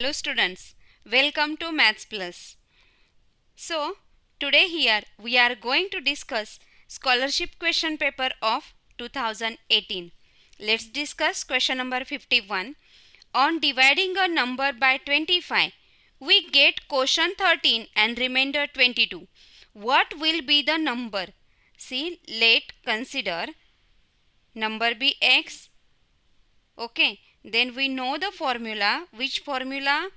Hello students, welcome to Maths Plus. So today here we are going to discuss scholarship question paper of 2018. Let's discuss question number 51. On dividing a number by 25, we get quotient 13 and remainder 22. What will be the number? See, let consider number be x. Okay, then we know the formula. Which formula?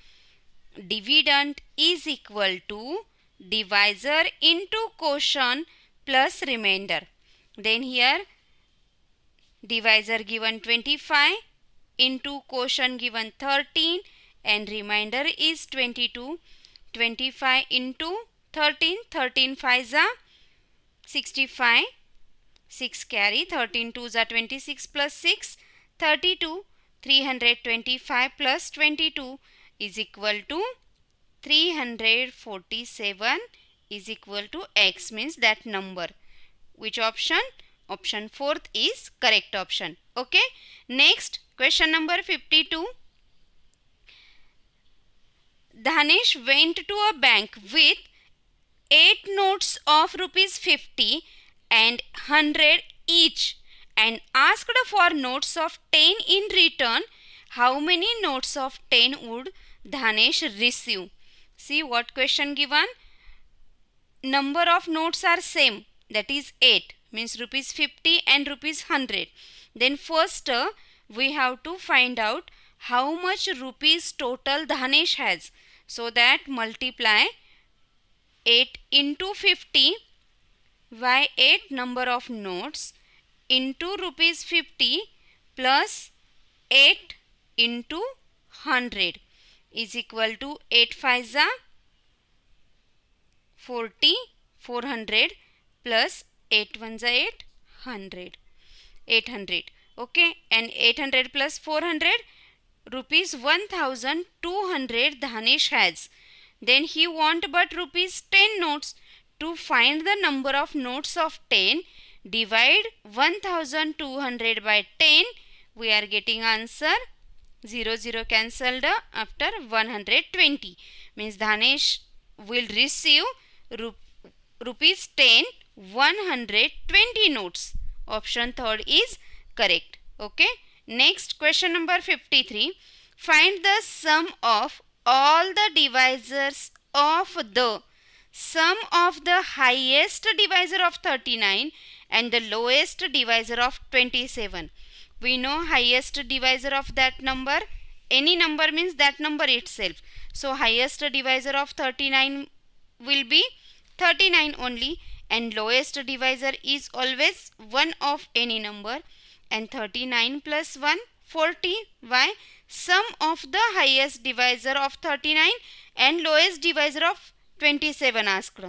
Dividend is equal to divisor into quotient plus remainder. Then here divisor given 25 into quotient given 13 and remainder is 22. 25 into 13, 13 5s are 65, 6 carry, 13 2s are 26 plus 6, 32, 325 plus 22 is equal to 347 is equal to x, means that number. Which option? Option 4th is correct option. Okay. Next question number 52. Dhanesh went to a bank with 8 notes of rupees 50 and 100 each and asked for notes of 10 in return. How many notes of 10 would Dhanesh receive? See what question given. Number of notes are same, that is 8, means rupees 50 and rupees 100. Then first we have to find out how much rupees total Dhanesh has. So that multiply 8 into 50 by 8 number of notes into rupees 50 plus 8 into 100 is equal to 8 5s are 40, 400 plus 8 1s are 800. 800. Okay, and 800 plus 400 rupees 1200 Dhanesh has. Then he want but rupees 10 notes. To find the number of notes of 10, divide 1200 by 10. We are getting answer 0 0 cancelled after 120. Means Dhanesh will receive rupees 10 120 notes. Option 3rd is correct. Okay. Next question number 53. Find the sum of all the divisors of the sum of the highest divisor of 39 and the lowest divisor of 27. We know highest divisor of that number. Any number means that number itself. So highest divisor of 39 will be 39 only, and lowest divisor is always 1 of any number, and 39 plus 1 40. Why? Sum of the highest divisor of 39 and lowest divisor of 27 asked.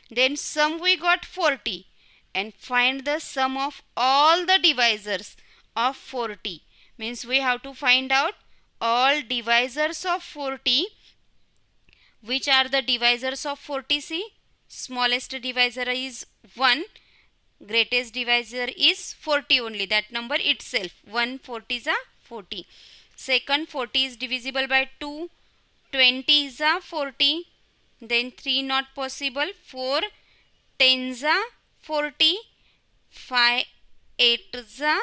Then sum we got 40, and find the sum of all the divisors of 40. Means we have to find out all divisors of 40. Which are the divisors of 40? See, smallest divisor is 1, greatest divisor is 40 only, that number itself. 1 40 is a 40. Second 40 is divisible by 2, 20 is a 40. Then 3 not possible, 4 10s are 40, 5 8s are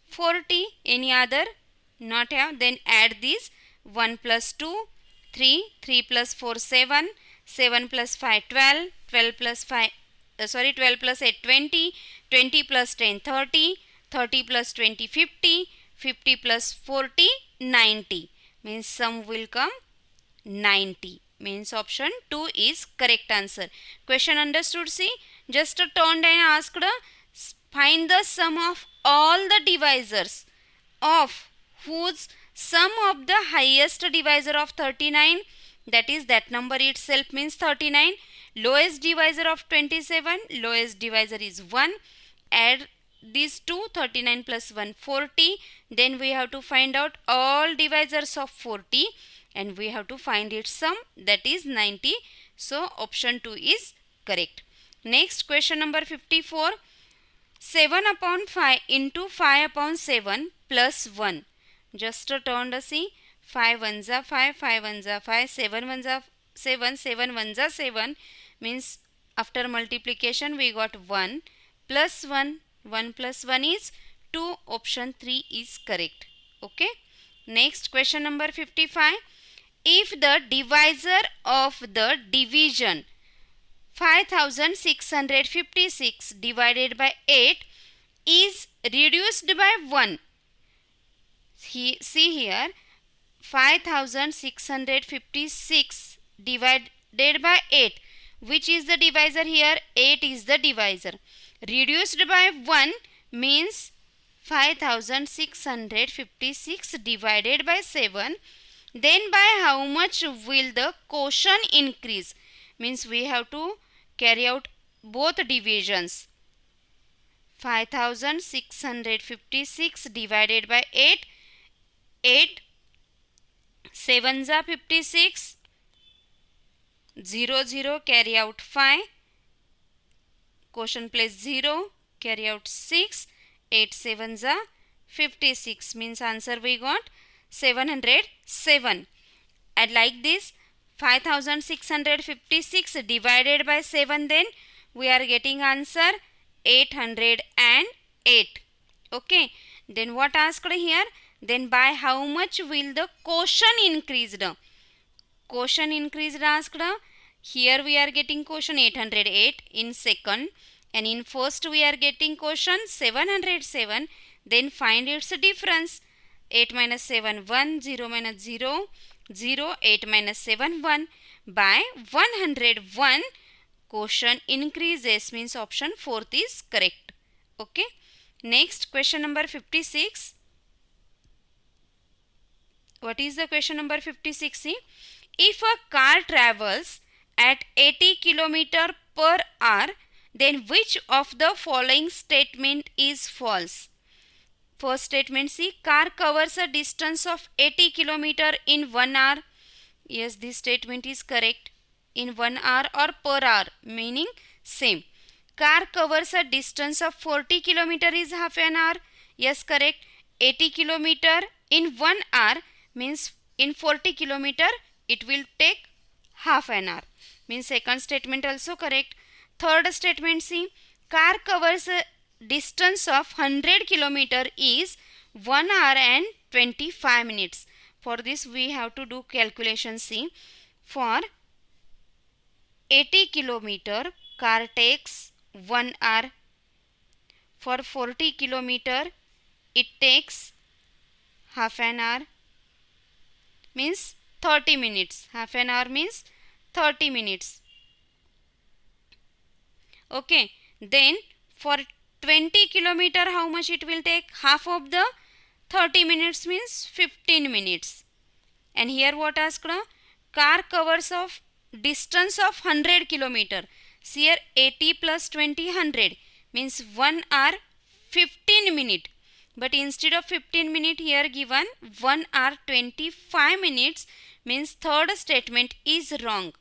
40. Any other? Not have. Then add this 1 plus 2 3, 3 plus 4 7, 7 plus 5 12, 12 plus 5 12 plus 8 20, 20 plus 10 30, 30 plus 20 50, 50 plus 40 90. Means sum will come 90. Means option 2 is correct answer. Question understood? See, just turned and asked, find the sum of all the divisors of whose sum of the highest divisor of 39, that is that number itself, means 39. Lowest divisor of 27, lowest divisor is 1. Add these two, 39 plus 1 40. Then we have to find out all divisors of 40 and we have to find its sum, that is 90. So option 2 is correct. Next question number 54. 7 upon 5 into 5 upon 7 plus 1. Just turn to see. 5 ones are 5, 5 ones are 5, 7 ones are 7, 7 ones are 7, means after multiplication we got 1 plus 1, 1 plus 1 is 2, option 3 is correct. Okay. Next question number 55. If the divisor of the division 5656 divided by 8 is reduced by 1. See here, 5656 divided by 8. Which is the divisor here? 8 is the divisor. Reduced by 1 means 5656 divided by 7. Then by how much will the quotient increase? Means we have to carry out both divisions. 5656 divided by 8. 8 7s are 56. 0 0 carry out 5. Quotient place 0 carry out 6. 8 7s are 56, means answer we got 707. And like this 5656 divided by 7, then we are getting answer 808. Okay. Then what asked here? Then by how much will the quotient increased? Quotient increased asked. Here we are getting quotient 808 in second, and in first we are getting quotient 707. Then find its difference. 8 minus 7 1, 0 minus 0 0, 8 minus 7 1. By 101 quotient increases, means option 4th is correct. Okay. Next question number 56. What is the question number 56? See, if a car travels at 80 km per hour, then which of the following statement is false? First statement, see, car covers a distance of 80 km in 1 hour. Yes, this statement is correct. In 1 hour or per hour, meaning same. Car covers a distance of 40 km is half an hour. Yes, correct. 80 km in 1 hour means in 40 km it will take half an hour. Means second statement also correct. Third statement, see, car covers a distance of 100 km is 1 hour and 25 minutes. For this we have to do calculation. See, for 80 km car takes 1 hour. For 40 km it takes half an hour, means 30 minutes. Half an hour means 30 minutes. Okay. Then for 20 km how much it will take? Half of the 30 minutes means 15 minutes. And here what asked? Car covers of distance of 100 km. See here, 80 plus 20 100 means 1 hour 15 minute. But instead of 15 minute here given 1 hour 25 minutes, means third statement is wrong.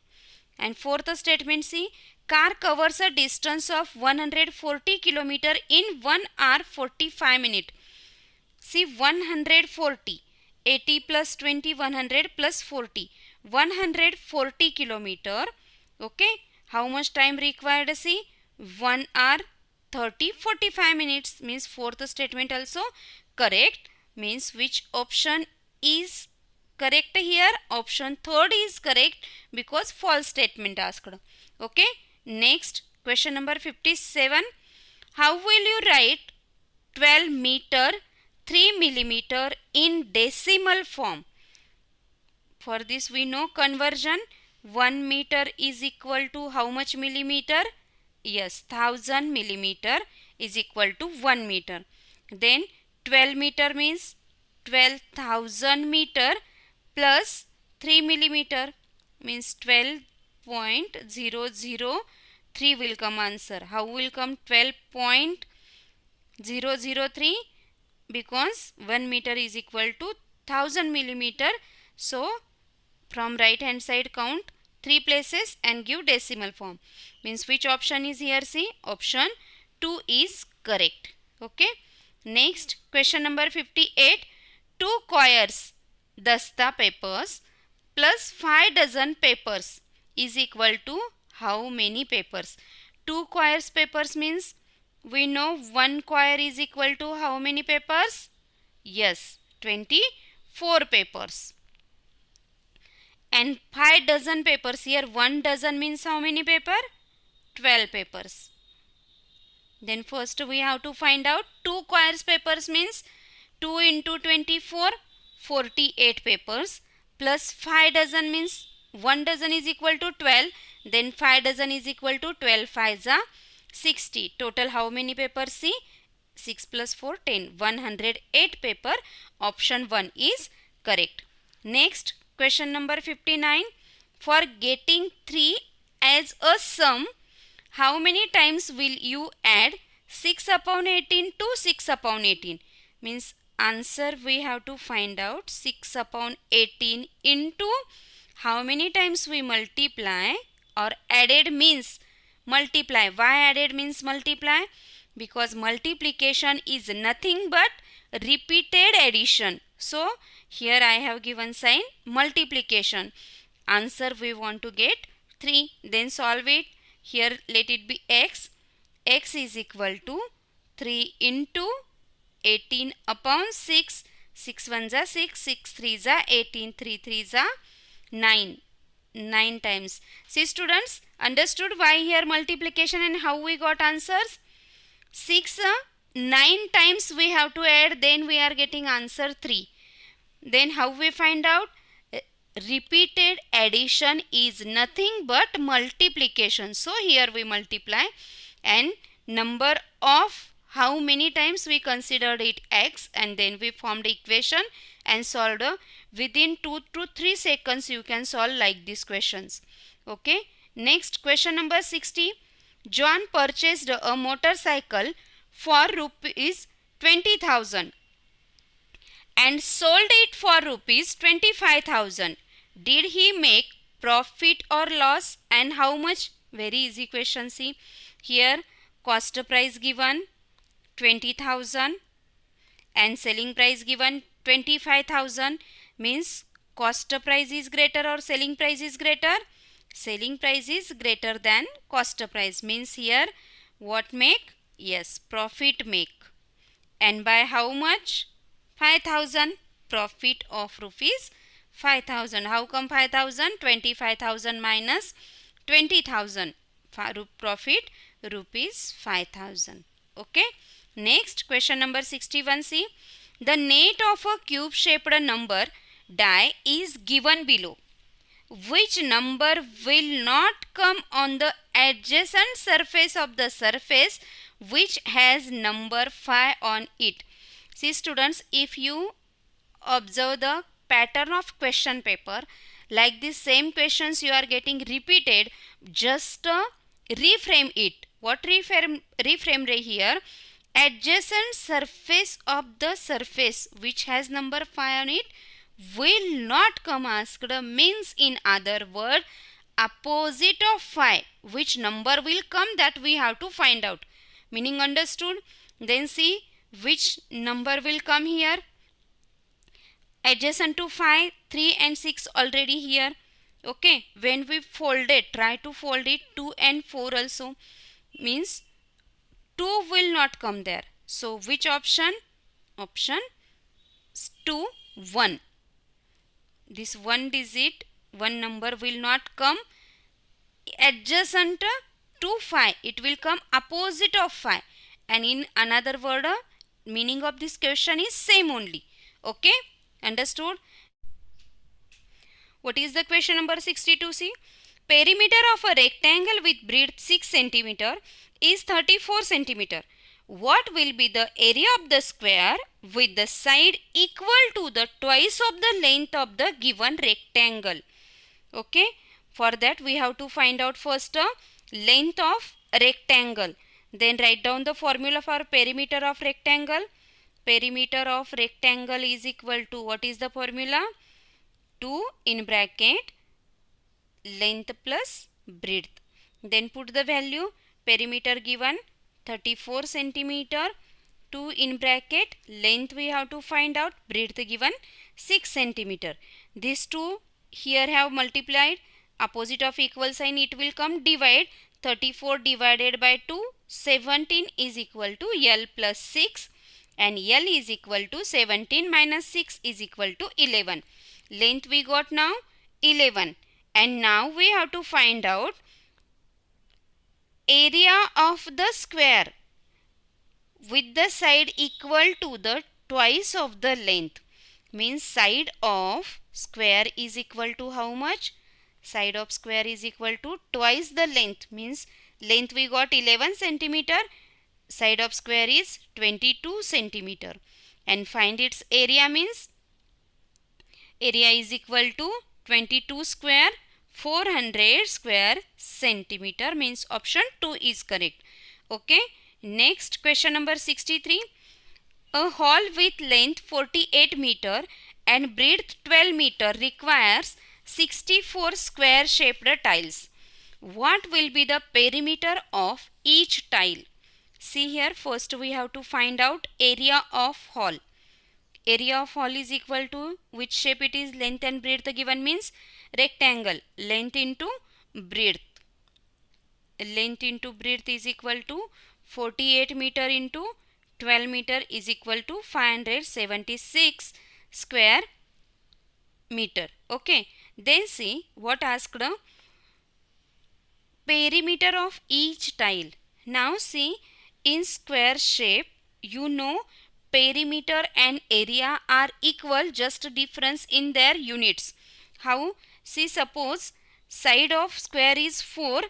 And fourth statement, see, car covers a distance of 140 km in 1 hour 45 minutes. See, 140, 80 plus 20, 100 plus 40, 140 km. Okay. How much time required? See, 1 hour 45 minutes, means fourth statement also correct. Means which option is correct here? Option third is correct, because false statement asked. Okay. Next question number 57. How will you write 12 meter 3 millimeter in decimal form? For this we know conversion. 1 meter is equal to how much millimeter? Yes, 1000 millimeter is equal to 1 meter. Then 12 meter means 12,000 meter plus 3 millimeter means 12.003 will come answer. How will come 12.003? Because 1 meter is equal to 1000 millimeter. So from right hand side count 3 places and give decimal form. Means which option is here? See, option 2 is correct. Okay. Next question number 58. Two coils dasta papers plus 5 dozen papers is equal to how many papers? 2 quires papers means we know 1 quire is equal to how many papers? Yes, 24 papers. And 5 dozen papers, here 1 dozen means how many paper? 12 papers. Then first we have to find out 2 quires papers means 2 into 24, 48 papers, plus 5 dozen means 1 dozen is equal to 12, then 5 dozen is equal to 12 5s are 60. Total how many papers? See, 6 plus 4 10, 108 paper. Option 1 is correct. Next, question number 59. For getting 3 as a sum, how many times will you add 6 upon 18 to 6 upon 18? Means answer we have to find out 6 upon 18 into how many times we multiply, or added means multiply. Why added means multiply? Because multiplication is nothing but repeated addition. So here I have given sign multiplication. Answer we want to get 3. Then solve it. Here let it be x. X is equal to 3 into 18 upon 6. 6 1s are 6, 6 3s are 18, 3 3s are 9. 9 times. See students, understood why here multiplication and how we got answers? 6 9 times we have to add, then we are getting answer 3. Then how we find out? Repeated addition is nothing but multiplication. So here we multiply, and number of how many times we considered it x, and then we formed equation and solved. Within 2 to 3 seconds you can solve like these questions. Okay. Next, question number 60. John purchased a motorcycle for rupees 20,000 and sold it for rupees 25,000. Did he make profit or loss, and how much? Very easy question. See here, cost price given 20,000 and selling price given 25,000. Means cost price is greater or selling price is greater? Selling price is greater than cost price. Means here what make? Yes, profit make. And by how much? 5,000. Profit of rupees 5,000. How come 5,000? 25,000 minus 20,000. Profit rupees 5,000. Okay. Next, question number 61. See, the net of a cube shaped number die is given below. Which number will not come on the adjacent surface of the surface which has number 5 on it? See students, if you observe the pattern of question paper, like this same questions you are getting repeated, just reframe it. What reframe here? Adjacent surface of the surface which has number 5 on it will not come asked, means in other word, opposite of 5 which number will come, that we have to find out. Meaning understood? Then see which number will come here. Adjacent to 5, 3 and 6 already here. Okay, when we fold it, try to fold it 2 and 4 also, means 2 will not come there. So which option? Option 2, 1. This one digit, one number will not come adjacent to 5. It will come opposite of 5. And in another word, meaning of this question is same only. Okay, understood? What is the question number 62? See, perimeter of a rectangle with breadth 6 cm is 34 cm. What will be the area of the square with the side equal to the twice of the length of the given rectangle? Okay, for that we have to find out first length of rectangle. Then write down the formula for perimeter of rectangle. Perimeter of rectangle is equal to, what is the formula? 2 in bracket length plus breadth. Then put the value. Perimeter given 34 cm. 2 in bracket length we have to find out. Breadth given 6 centimeter. These two here have multiplied, opposite of equal sign it will come, divide. 34 divided by 2, 17 is equal to L plus 6, and L is equal to 17 minus 6 is equal to 11. Length we got now 11, and now we have to find out area of the square with the side equal to the twice of the length. Means side of square is equal to how much? Side of square is equal to twice the length. Means length we got 11 centimeter, side of square is 22 centimeter, and find its area. Means area is equal to 22 square 400 square centimeter, means option 2 is correct. Okay, next question number 63. A hall with length 48 meter and breadth 12 meter requires 64 square shaped tiles. What will be the perimeter of each tile? See here, first we have to find out area of hall. Area of hall is equal to which shape it is? Length and breadth given, means rectangle. Length into breadth. Length into breadth is equal to 48 meter into 12 meter is equal to 576 square meter. Okay. Then see what asked, perimeter of each tile. Now see, in square shape, you know perimeter and area are equal, just difference in their units. How? See, suppose side of square is 4,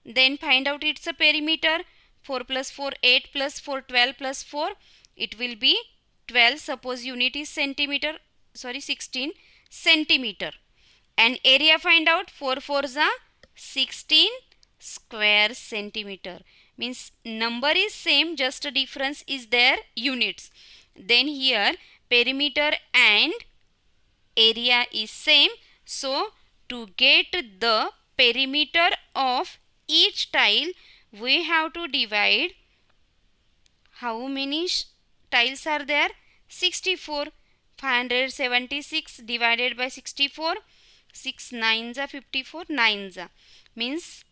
then find out its a perimeter. 4 plus 4, 8 plus 4, 12 plus 4, it will be 12. Suppose unit is centimeter, 16 centimeter. And area find out, 4 4s are 16 square centimeter. Means number is same, just a difference is their units. Then here perimeter and area is same. So to get the perimeter of each tile, we have to divide. How many tiles are there? 64. 576 divided by 64. 6 9s are 54. 9s are, means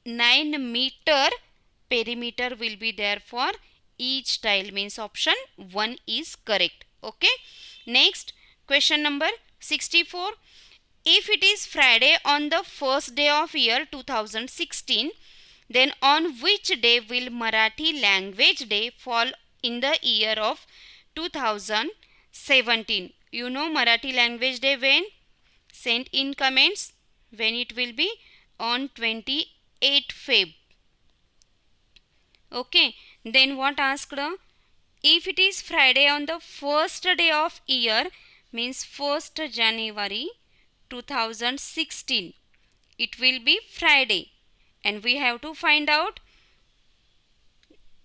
9 meter perimeter will be there for each tile. Means option 1 is correct. Okay. Next question number 64. If it is Friday on the first day of year 2016, then on which day will Marathi language day fall in the year of 2017? You know Marathi language day when? Send in comments when it will be. On 28 Feb. Okay. Then what asked? If it is Friday on the first day of year, means 1st January 2016, it will be Friday. And we have to find out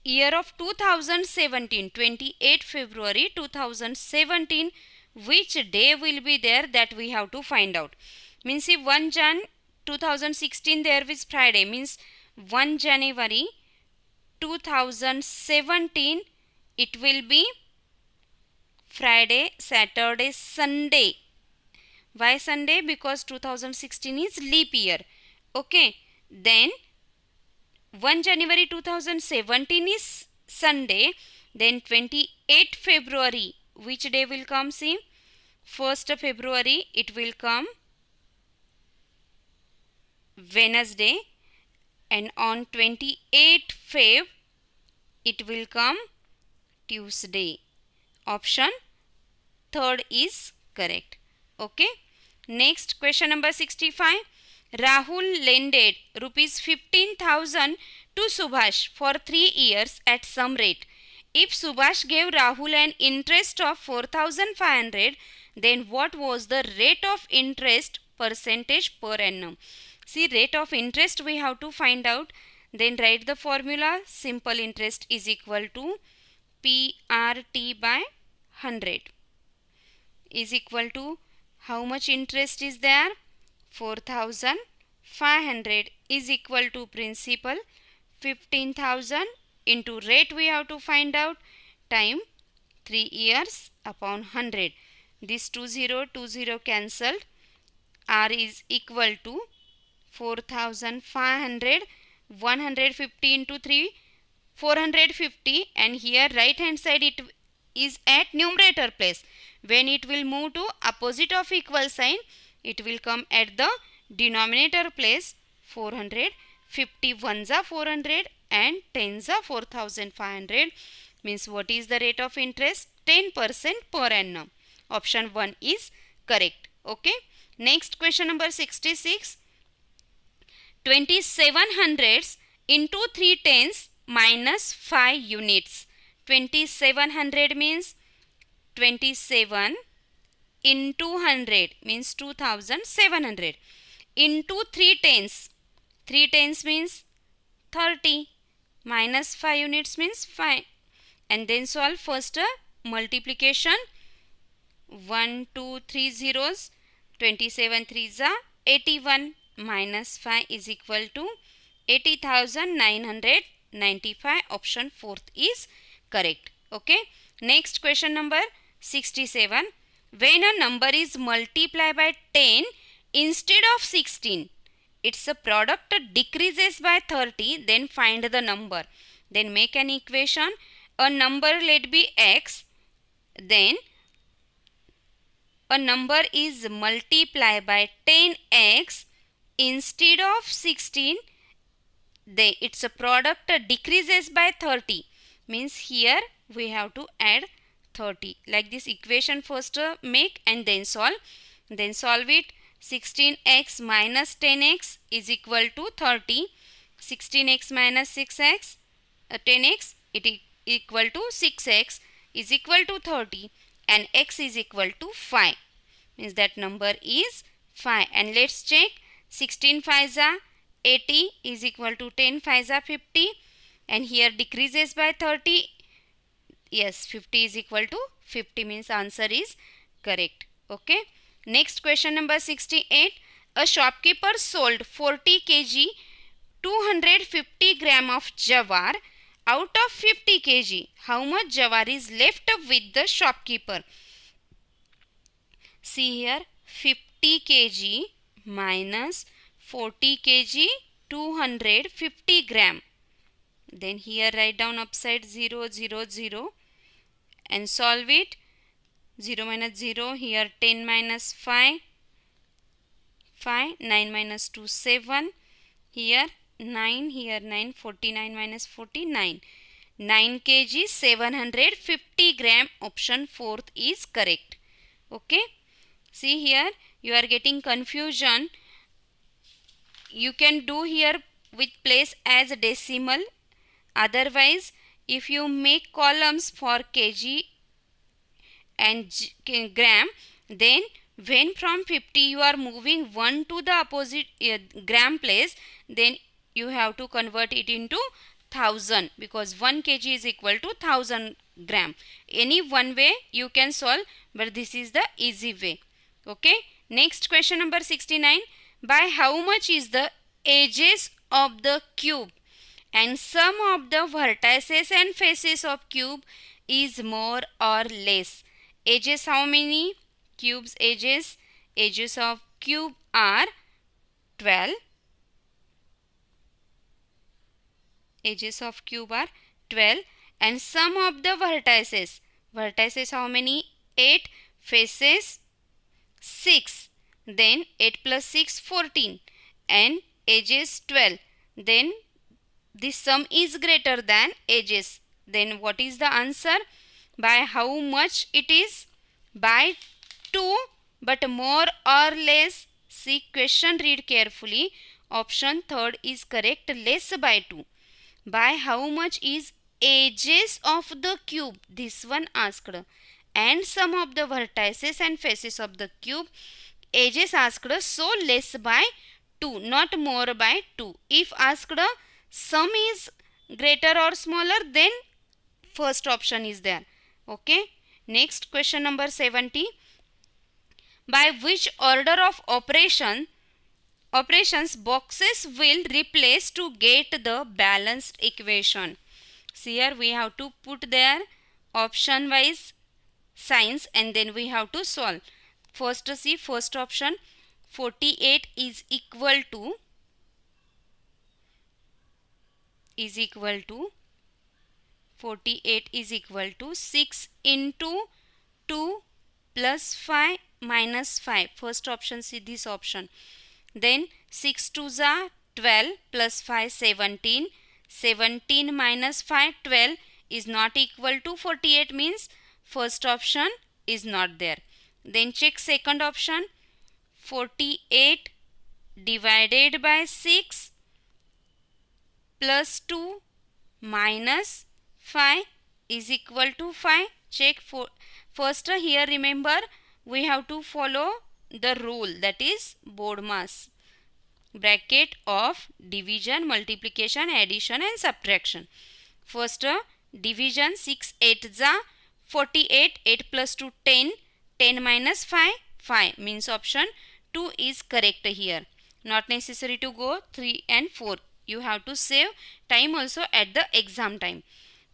year of 2017, 28 February 2017, which day will be there, that we have to find out. Means if 1 Jan 2016 there is Friday, means 1 January 2017 it will be Friday, Saturday, Sunday. Why Sunday? Because 2016 is leap year. Okay. Then 1 January 2017 is Sunday. Then 28 February, which day will come? See, 1st February it will come Wednesday, and on 28 Feb it will come Tuesday. Option 3rd is correct. Okay. Next question number 65. Rahul lended rupees 15,000 to Subhash for 3 years at some rate. If Subhash gave Rahul an interest of 4,500, then what was the rate of interest percentage per annum? See, rate of interest we have to find out. Then write the formula. Simple interest is equal to PRT by 100 is equal to how much interest is there? 4,500 is equal to principal 15,000 into rate we have to find out, time 3 years upon 100. This 20 cancelled. R is equal to 4500. 150 into 3, 450, and here right hand side it is at numerator place. When it will move to opposite of equal sign, it will come at the denominator place. 450 ones are 400 and tens are 4500. Means what is the rate of interest? 10% per annum. Option 1 is correct. Okay. Next question number 66. 27 hundreds into 3 tens minus 5 units. 2700 means 27 into 100 means 2700 into 3 tens. 3 tens means 30 minus 5 units means 5. And then solve first multiplication. 1, 2, 3 zeros. 27 threes are 81 minus 5 is equal to 80,995. Option 4th is correct. Okay. Next question number 67. When a number is multiplied by 10 instead of 16, its product decreases by 30, then find the number. Then make an equation. A number let be x, then a number is multiplied by 10x instead of 16, its product decreases by 30. Means here we have to add 30. Like this equation first make and then solve. Then solve it. 16x minus 10x is equal to 30. 16x minus 6x, 10x, it is equal to 6x is equal to 30. And x is equal to 5. Means that number is 5. And let's check. 16 5s are 80 is equal to 10 5s are 50. And here decreases by 30. Yes, 50 is equal to 50 means answer is correct. Okay. Next question number 68. A shopkeeper sold 40 kg 250 gram of jawar. Out of 50 kg, how much jawar is left with the shopkeeper? See here, 50 kg minus 40 kg 250 gram. Then here write down upside 0 0 0 and solve it. 0 minus 0, here 10 minus 5, 5, 9 minus 2, 7, here 9, here 9, 49 minus 49. 9 kg 750 gram. Option 4th is correct. Okay. See here you are getting confusion. You can do here with place as decimal. Otherwise if you make columns for kg and gram, then when from 50 you are moving 1 to the opposite gram place, then you have to convert it into 1000 because 1 kg is equal to 1000 gram. Any one way you can solve, but this is the easy way. Okay. Next question number 69. By how much is the edges of the cube and sum of the vertices and faces of cube is more or less? Edges how many? Cube's edges. Edges of cube are 12. Edges of cube are 12 and sum of the vertices. Vertices how many? 8. Faces 6. Then 8 plus 6 14 and edges 12. Then this sum is greater than edges. Then what is the answer? By how much it is? By 2, but more or less. See question, read carefully. Option 3rd is correct. Less by 2. By how much is edges of the cube? This one asked. And sum of the vertices and faces of the cube. Edges asked, so less by 2, not more by 2. If asked sum is greater or smaller, then first option is there. Okay. Next question number 70. By which order of operations boxes will replace to get the balanced equation? See here we have to put there option wise signs and then we have to solve. First see first option, 48 is equal to 48 is equal to 6 into 2 plus 5 minus 5. First option, see this option. Then 6 2s are 12 plus 5 17. 17 minus 5 12 is not equal to 48, means first option is not there. Then check second option, 48 divided by 6 plus 2 minus 5 is equal to 5. Check for first here, remember we have to follow the rule, that is BODMAS, bracket of division, multiplication, addition and subtraction. First division, 6 8s are 48, 8 plus 2 10, 10 minus 5 5, means option 2 is correct here. Not necessary to go 3 and 4. You have to save time also at the exam time.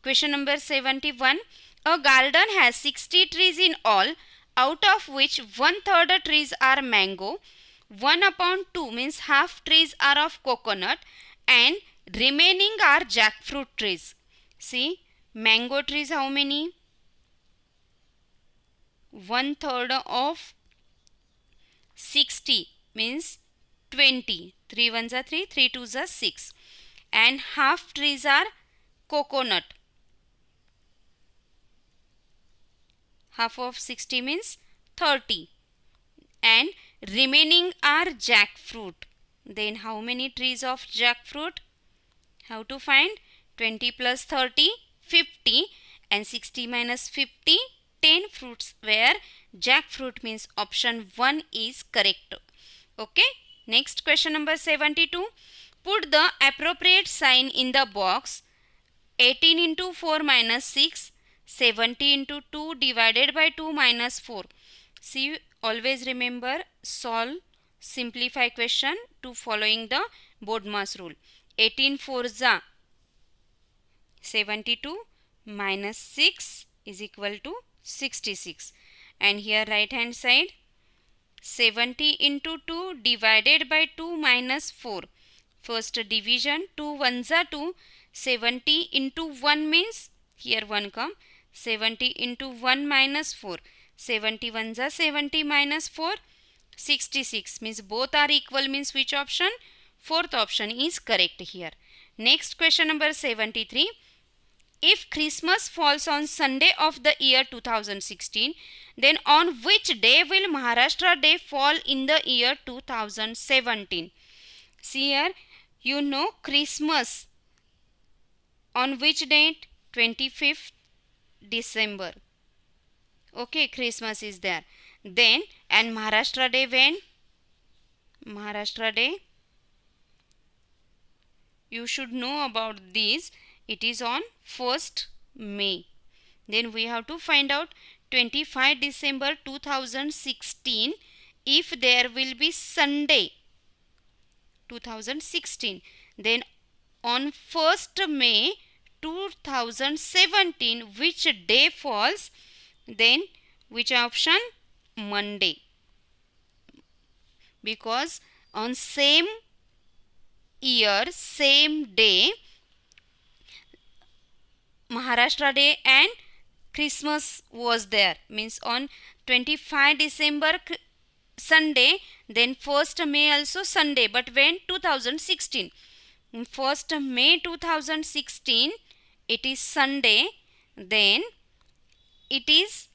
Question number 71. A garden has 60 trees in all, out of which 1/3 trees are mango, 1/2 means half trees are of coconut and remaining are jackfruit trees. See, mango trees how many? 1/3 of 60 means 20. 3 1s are 3, 3 2s are 6. And half trees are coconut. Half of 60 means 30. And remaining are jackfruit. Then how many trees of jackfruit? How to find? 20 plus 30, 50. And 60 minus 50, 10 fruits, where jackfruit means option 1 is correct. Okay. Next question number 72. Put the appropriate sign in the box. 18 into 4 minus 6. 70 into 2 divided by 2 minus 4. See, always remember, solve, simplify question to following the BODMAS rule. 18 4s are 72 minus 6 is equal to 66. And here right hand side, 70 into 2 divided by 2 minus 4. First division, 2 1s are 2. 70 into 1 means, here 1 come. 70 into 1 minus 4. 70 1s are 70 minus 4. 66 means both are equal, means which option? Fourth option is correct here. Next question number 73. If Christmas falls on Sunday of the year 2016, then on which day will Maharashtra Day fall in the year 2017? See here, you know Christmas on which date? 25th December. Okay, Christmas is there. Then, and Maharashtra Day when? Maharashtra Day, you should know about this. It is on 1st May. Then we have to find out 25 December 2016 if there will be Sunday 2016. Then on 1st May 2017 which day falls? Then which option? Monday. Because on same year, same day, Maharashtra Day and Christmas was there, means on 25 December Sunday, then 1st May also Sunday, but when? 2016. 1st May 2016 it is Sunday, then it is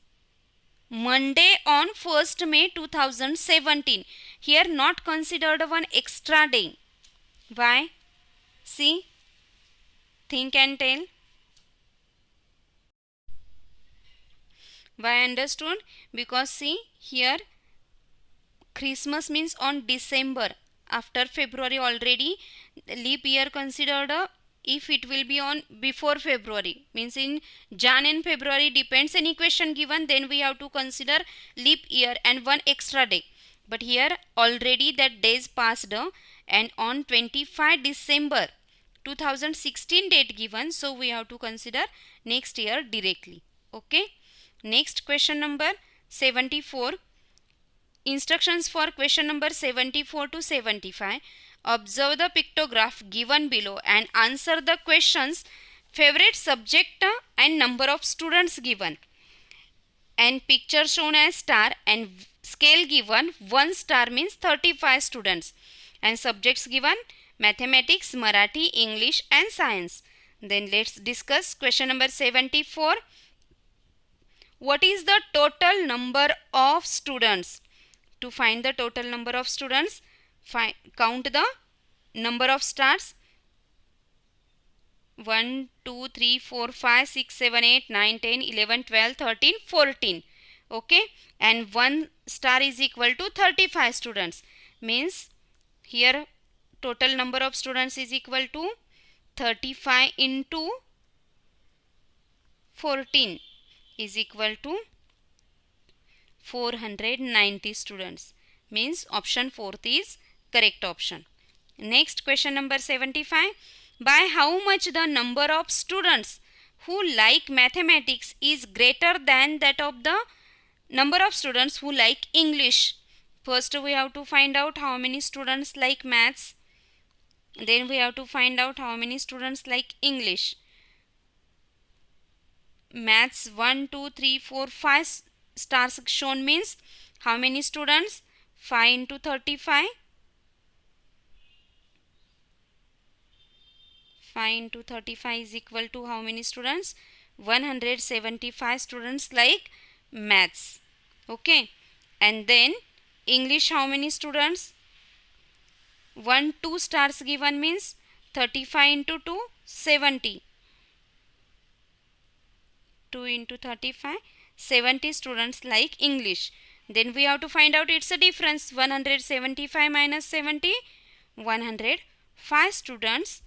Monday on 1st May 2017. Here not considered one extra day. Why? See, think and tell. Why? Understood? Because see here, Christmas means on December, after February already. Leap year considered if it will be on before February, means in Jan and February, depends, any question given, then we have to consider leap year and one extra day. But here already that days passed and on 25 December 2016 date given, so we have to consider next year directly. Okay. Next question number 74. Instructions for question number 74 to 75. Observe the pictograph given below and answer the questions. Favorite subject and number of students given. And picture shown as star and scale given 1 star means 35 students. And subjects given mathematics, Marathi, English and science. Then let's discuss question number 74. What is the total number of students? To find the total number of students, count the number of stars. 1, 2, 3, 4, 5, 6, 7, 8, 9, 10, 11, 12, 13, 14. Okay. And 1 star is equal to 35 students. Means here total number of students is equal to 35 into 14 is equal to 490 students. Means option 4th is correct option. Next question number 75. By how much the number of students who like mathematics is greater than that of the number of students who like English? First we have to find out how many students like maths. Then we have to find out how many students like English. Maths 1, 2, 3, 4, 5 stars shown means how many students? 5 into 35. 5 into 35 is equal to how many students? 175 students like maths. Okay. And then English, how many students? 1, 2 stars given means 35 into 2, 70. 2 into 35, 70 students like English. Then we have to find out its a difference. 175 minus 70, 105 students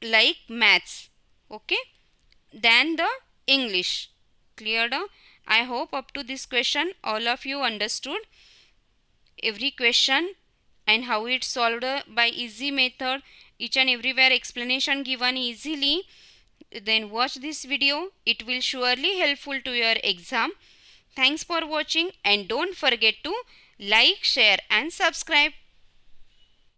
like maths. Okay. Than the English. Cleared? I hope up to this question all of you understood every question and how it's solved by easy method. Each and everywhere explanation given easily. Then watch this video. It will surely helpful to your exam. Thanks for watching and don't forget to like, share and subscribe.